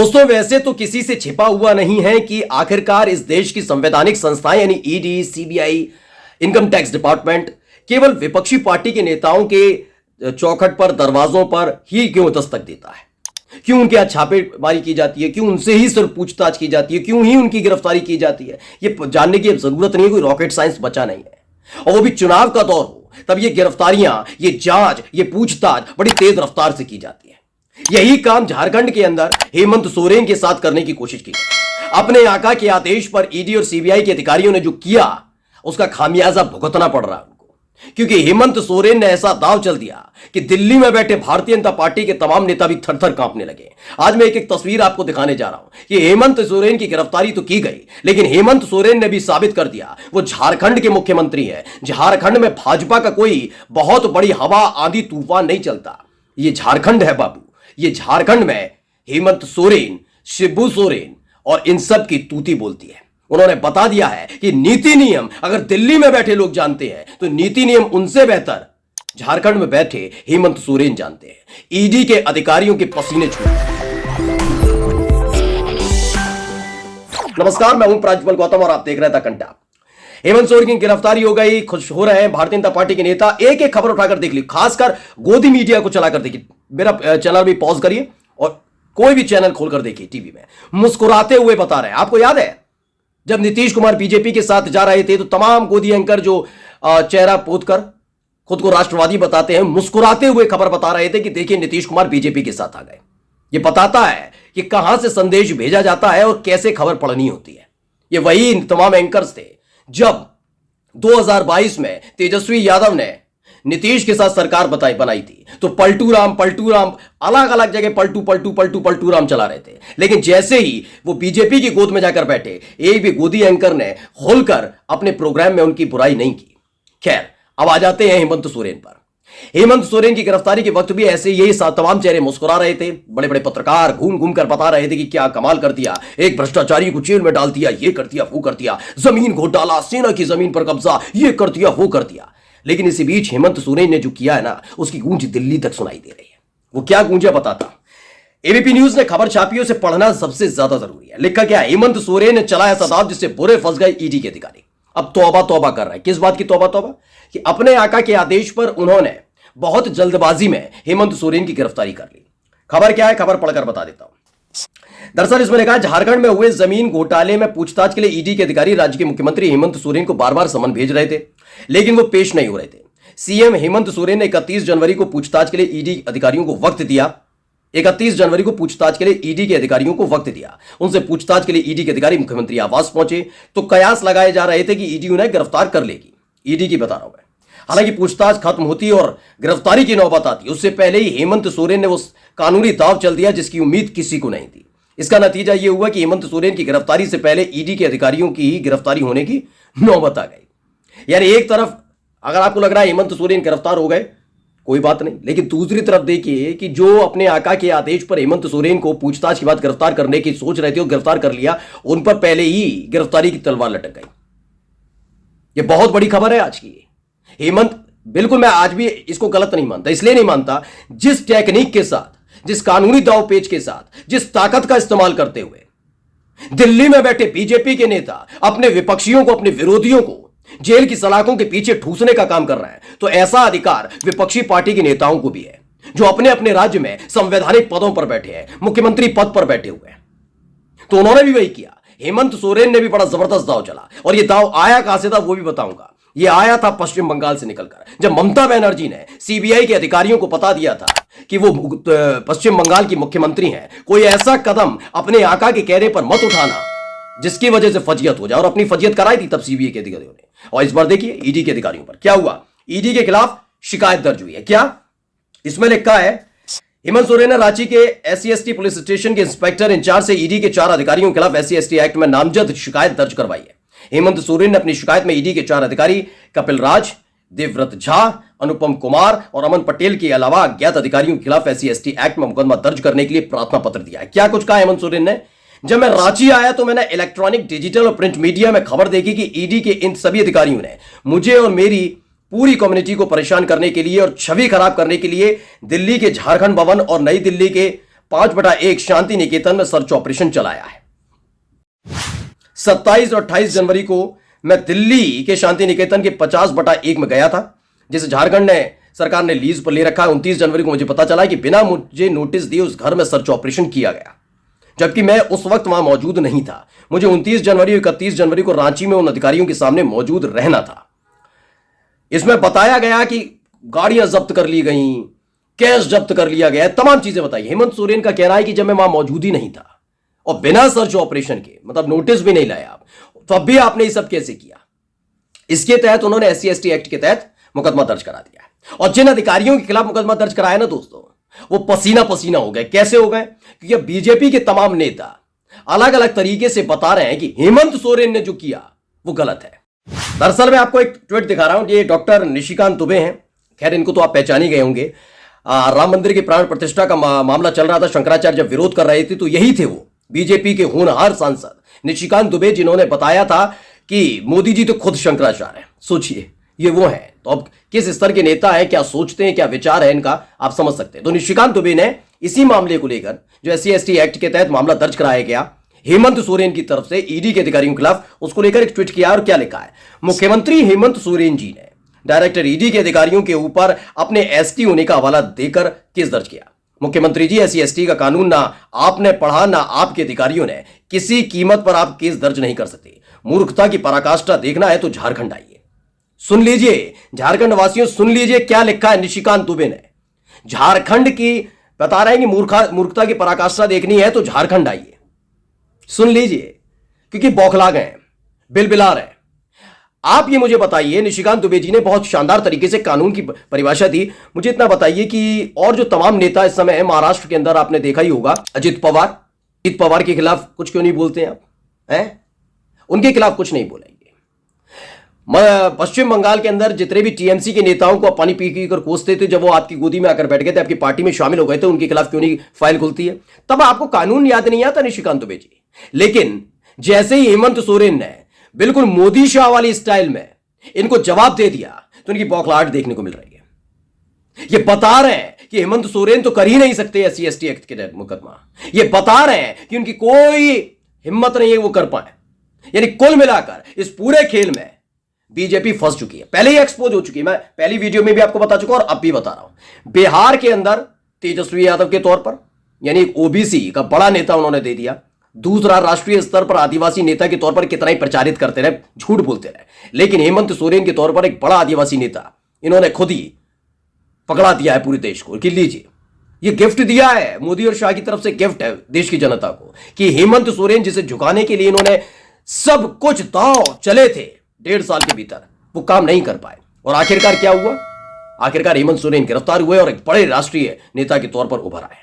दोस्तों, वैसे तो किसी से छिपा हुआ नहीं है कि आखिरकार इस देश की संवैधानिक संस्थाएं यानी ED, CBI, income tax department केवल विपक्षी पार्टी के नेताओं के चौखट पर, दरवाजों पर ही क्यों दस्तक देता है? क्यों उनके यहाँ छापेमारी की जाती है? क्यों उनसे ही सिर्फ पूछताछ की जाती है? क्यों ही उनकी गिरफ्तारी की जाती है? ये जानने की अब जरूरत नहीं है, कोई रॉकेट साइंस बचा नहीं है। और वो भी चुनाव का दौर हो, तब ये गिरफ्तारियां, ये जांच, ये पूछताछ बड़ी तेज रफ्तार से की जाती है। यही काम झारखंड के अंदर हेमंत सोरेन के साथ करने की कोशिश की गई। अपने आका के आदेश पर ईडी और सीबीआई के अधिकारियों ने जो किया, उसका खामियाजा भुगतना पड़ रहा है उनको, क्योंकि हेमंत सोरेन ने ऐसा दांव चल दिया कि दिल्ली में बैठे भारतीय जनता पार्टी के तमाम नेता भी थर-थर कांपने लगे। आज मैं एक एक तस्वीर आपको दिखाने जा रहा हूं कि हेमंत सोरेन की गिरफ्तारी तो की गई, लेकिन हेमंत सोरेन ने भी साबित कर दिया वो झारखंड के मुख्यमंत्री है। झारखंड में भाजपा का कोई बहुत बड़ी हवा, आंधी, तूफान नहीं चलता। ये झारखंड है बाबू, ये झारखंड में हेमंत सोरेन, शिबू सोरेन और इन सब की तूती बोलती है। उन्होंने बता दिया है कि नीति नियम अगर दिल्ली में बैठे लोग जानते हैं तो नीति नियम उनसे बेहतर झारखंड में बैठे हेमंत सोरेन जानते हैं। ईडी के अधिकारियों के पसीने छूटे। नमस्कार, मैं हूं प्रांजल गौतम और आप देख रहे थे द कंटेंट। हेमंत सोरेन की गिरफ्तारी हो गई, खुश हो रहे हैं भारतीय जनता पार्टी के नेता। एक एक खबर उठाकर देख ली, खासकर गोदी मीडिया को चलाकर देखिए। मेरा चैनल भी पॉज करिए और कोई भी चैनल खोलकर देखिए। टीवी में मुस्कुराते हुए बता रहे हैं। आपको याद है जब नीतीश कुमार बीजेपी के साथ जा रहे थे तो तमाम गोदी एंकर जो चेहरा पोत कर खुद को राष्ट्रवादी बताते हैं, मुस्कुराते हुए खबर बता रहे थे कि देखिए नीतीश कुमार बीजेपी के साथ आ गए। ये बताता है कि कहां से संदेश भेजा जाता है और कैसे खबर पढ़नी होती है। ये वही तमाम एंकर्स थे जब 2022 में तेजस्वी यादव ने नीतीश के साथ सरकार बनाई थी तो पलटू राम अलग अलग जगह पलटू राम चला रहे थे। लेकिन जैसे ही वो बीजेपी की गोद में जाकर बैठे, एक भी गोदी एंकर ने खोलकर अपने प्रोग्राम में उनकी बुराई नहीं की। खैर, अब आ जाते हैं हेमंत सोरेन पर। हेमंत सोरेन की गिरफ्तारी के वक्त भी ऐसे यही तमाम चेहरे मुस्कुरा रहे थे। बड़े बड़े पत्रकार घूम घूम कर बता रहे थे कि क्या कमाल कर दिया, एक भ्रष्टाचारी को जेल में डाल दिया, ये कर दिया, वो कर दिया, जमीन घोटाला, सेना की जमीन पर कब्जा, ये कर दिया, वो कर दिया। लेकिन इसी बीच हेमंत सोरेन ने जो किया है ना, उसकी गूंज दिल्ली तक सुनाई दे रही है। वो क्या गूंजा बताता। एबीपी न्यूज ने खबर छापी, उसे पढ़ना सबसे ज्यादा जरूरी है। लिखा क्या, हेमंत सोरेन ने चलाया सदाब जिससे बुरे फंस गए ईडी के अधिकारी। अब तौबा कर रहा है। किस बात की तौबा कि अपने आका के आदेश पर उन्होंने बहुत जल्दबाजी में हेमंत सोरेन की गिरफ्तारी कर ली। खबर क्या है, खबर पढ़कर बता देता हूं। दरअसल इसमें लिखा है, झारखंड में हुए जमीन घोटाले में पूछताछ के लिए ईडी के अधिकारी राज्य के मुख्यमंत्री हेमंत सोरेन को बार बार समन भेज रहे थे, लेकिन वो पेश नहीं हो रहे थे। सीएम हेमंत सोरेन ने 31 जनवरी को पूछताछ के लिए ईडी अधिकारियों को वक्त दिया। 31 जनवरी को पूछताछ के लिए ईडी के अधिकारियों को वक्त दिया। उनसे पूछताछ के लिए ईडी के अधिकारी मुख्यमंत्री आवास पहुंचे तो कयास लगाए जा रहे थे कि ईडी उन्हें गिरफ्तार कर लेगी। ईडी की बता रहा हूं मैं। हालांकि पूछताछ खत्म होती और गिरफ्तारी की नौबत आती, उससे पहले ही हेमंत सोरेन ने उस कानूनी दाव चल दिया जिसकी उम्मीद किसी को नहीं थी। इसका नतीजा यह हुआ कि हेमंत सोरेन की गिरफ्तारी से पहले ईडी के अधिकारियों की ही गिरफ्तारी होने की नौबत आ गई। यानी एक तरफ अगर आपको लग रहा है हेमंत सोरेन गिरफ्तार हो गए, कोई बात नहीं, लेकिन दूसरी तरफ देखिए कि जो अपने आका के आदेश पर हेमंत सोरेन को पूछताछ के बाद गिरफ्तार करने की सोच रहे थे और गिरफ्तार कर लिया, उन पर पहले ही गिरफ्तारी की तलवार लटक गई। यह बहुत बड़ी खबर है आज की। हेमंत, बिल्कुल मैं आज भी इसको गलत नहीं मानता, इसलिए नहीं मानता, जिस टेक्निक के साथ, जिस कानूनी दाव पेच के साथ, जिस ताकत का इस्तेमाल करते हुए दिल्ली में बैठे बीजेपी के नेता अपने विपक्षियों को, अपने विरोधियों को जेल की सलाखों के पीछे ठूसने का काम कर रहे हैं, तो ऐसा अधिकार विपक्षी पार्टी के नेताओं को भी है जो अपने अपने राज्य में संवैधानिक पदों पर बैठे हैं, मुख्यमंत्री पद पर बैठे हुए हैं। तो उन्होंने भी वही किया। हेमंत सोरेन ने भी बड़ा जबरदस्त दाव चला, और यह दाव आया कहां से था वो भी बताऊंगा। यह आया था पश्चिम बंगाल से निकलकर, जब ममता बनर्जी ने सीबीआई के अधिकारियों को बता दिया था कि वो पश्चिम बंगाल की मुख्यमंत्री हैं, कोई ऐसा कदम अपने आका के कहने पर मत उठाना जिसकी वजह से फजियत हो जाए, और अपनी फजियत कराई थी तब सीबीआई के अधिकारियों ने। और इस बार देखिए ईडी के अधिकारियों पर क्या हुआ। ईडी के खिलाफ शिकायत दर्ज हुई है। क्या इसमें लिखा है, हेमंत सोरेन ने रांची के SC/ST पुलिस स्टेशन के इंस्पेक्टर इंचार्ज से ईडी के 4 अधिकारियों के खिलाफ SC/ST एक्ट में नामजद शिकायत दर्ज करवाई है। हेमंत सोरेन ने अपनी शिकायत में ईडी के 4 अधिकारी कपिल राज, देवव्रत झा, अनुपम कुमार और अमन पटेल के अलावा अज्ञात अधिकारियों के खिलाफ SC/ST एक्ट में मुकदमा दर्ज करने के लिए प्रार्थना पत्र दिया है। क्या कुछ कहा हेमंत सोरेन ने, जब मैं रांची आया तो मैंने इलेक्ट्रॉनिक, डिजिटल और प्रिंट मीडिया में खबर देखी कि ईडी के इन सभी अधिकारियों ने मुझे और मेरी पूरी कम्युनिटी को परेशान करने के लिए और छवि खराब करने के लिए दिल्ली के झारखंड भवन और नई दिल्ली के 5/1 शांति निकेतन में सर्च ऑपरेशन चलाया है। 27 और 28 जनवरी को मैं दिल्ली के शांति निकेतन के 50/1 में गया था, जिसे झारखंड ने सरकार ने लीज पर ले रखा है। 29 जनवरी को मुझे पता चला कि बिना मुझे नोटिस दिए उस घर में सर्च ऑपरेशन किया गया, जबकि मैं उस वक्त वहां मौजूद नहीं था। मुझे 29 जनवरी और 31 जनवरी को रांची में उन अधिकारियों के सामने मौजूद रहना था। इसमें बताया गया कि गाड़ियां जब्त कर ली गई, कैश जब्त कर लिया गया, तमाम चीजें बताई। हेमंत सोरेन का कहना है कि जब मैं वहां मौजूद ही नहीं था और बिना सर्च ऑपरेशन के, मतलब नोटिस भी नहीं लाया आप, तो अब भी आपने ये सब कैसे किया? इसके तहत उन्होंने SC/ST एक्ट के तहत मुकदमा दर्ज करा दिया है। और जिन अधिकारियों के खिलाफ मुकदमा दर्ज कराया ना दोस्तों, वो पसीना पसीना हो गए। कैसे हो गए? क्योंकि बीजेपी के तमाम नेता अलग अलग तरीके से बता रहे हैं कि हेमंत सोरेन ने जो किया वो गलत है। दरअसल मैं आपको एक ट्वीट दिखा रहा हूं। ये डॉक्टर निशिकांत दुबे हैं। खैर इनको तो आप पहचान ही गए होंगे। राम मंदिर की प्राण प्रतिष्ठा का मामला चल रहा था। शंकराचार्य जब विरोध कर रहे थे तो यही थे वो बीजेपी के होनहार सांसद निशिकांत दुबे, जिन्होंने बताया था कि मोदी जी तो खुद शंकराचार्य हैं। सोचिए, ये वो हैं। तो अब किस स्तर के नेता हैं, क्या सोचते हैं, क्या विचार है इनका, आप समझ सकते हैं। तो निशिकांत दुबे ने इसी मामले को लेकर, जो SC/ST एक्ट के तहत मामला दर्ज कराया गया हेमंत सोरेन की तरफ से ईडी के अधिकारियों के खिलाफ, उसको लेकर एक ट्वीट किया। और क्या लिखा है? मुख्यमंत्री हेमंत सोरेन जी ने डायरेक्टर ईडी के अधिकारियों के ऊपर अपने ST होने का हवाला देकर केस दर्ज किया। मुख्यमंत्री जी, SC/ST का कानून ना आपने पढ़ा ना आपके अधिकारियों ने, किसी कीमत पर आप केस दर्ज नहीं कर सकते। मूर्खता की पराकाष्ठा देखना है तो झारखंड आइए। सुन लीजिए झारखंड वासियों, सुन लीजिए क्या लिखा है निशिकांत दुबे ने। झारखंड की बता रहे हैं कि मूर्खता की पराकाष्ठा देखनी है तो झारखंड आइए। सुन लीजिए, क्योंकि बौखला गए, बिलबिला रहे। आप ये मुझे बताइए, निशिकांत दुबे जी ने बहुत शानदार तरीके से कानून की परिभाषा दी। मुझे इतना बताइए कि और जो तमाम नेता इस समय महाराष्ट्र के अंदर, आपने देखा ही होगा, अजित पवार के खिलाफ कुछ क्यों नहीं बोलते हैं आप? हैं? उनके खिलाफ कुछ नहीं बोलेंगे। पश्चिम बंगाल के अंदर जितने भी TMC के नेताओं को आप पानी पी कर कोसते थे, जब वो आपकी गोदी में आकर बैठ गए थे, आपकी पार्टी में शामिल हो गए थे, उनके खिलाफ क्यों नहीं फाइल खुलती है? तब आपको कानून याद नहीं आता निशिकांत दुबे जी। लेकिन जैसे ही हेमंत सोरेन ने बिल्कुल मोदी शाह वाली स्टाइल में इनको जवाब दे दिया, तो उनकी बौखलाहट देखने को मिल रही है। ये बता रहे हैं कि हेमंत सोरेन तो कर ही नहीं सकते SC/ST एक्ट के तहत मुकदमा। ये बता रहे हैं कि उनकी कोई हिम्मत नहीं है वो कर पाए। यानी कुल मिलाकर इस पूरे खेल में बीजेपी फंस चुकी है, पहले ही एक्सपोज हो चुकी है। मैं पहली वीडियो में भी आपको बता चुका और अब भी बता रहा हूं। बिहार के अंदर तेजस्वी यादव के तौर पर, यानी OBC का बड़ा नेता उन्होंने दे दिया। दूसरा, राष्ट्रीय स्तर पर आदिवासी नेता के तौर पर कितना ही प्रचारित करते रहे, झूठ बोलते रहे, लेकिन हेमंत सोरेन के तौर पर एक बड़ा आदिवासी नेता इन्होंने खुद ही पकड़ा दिया है पूरे देश को कि लीजिए, ये गिफ्ट दिया है मोदी और शाह की तरफ से, गिफ्ट है देश की जनता को कि हेमंत सोरेन जिसे झुकाने के लिए इन्होंने सब कुछ दांव चले थे 1.5 साल के भीतर, वो काम नहीं कर पाए। और आखिरकार क्या हुआ? आखिरकार हेमंत सोरेन गिरफ्तार हुए और एक बड़े राष्ट्रीय नेता के तौर पर उभर आए।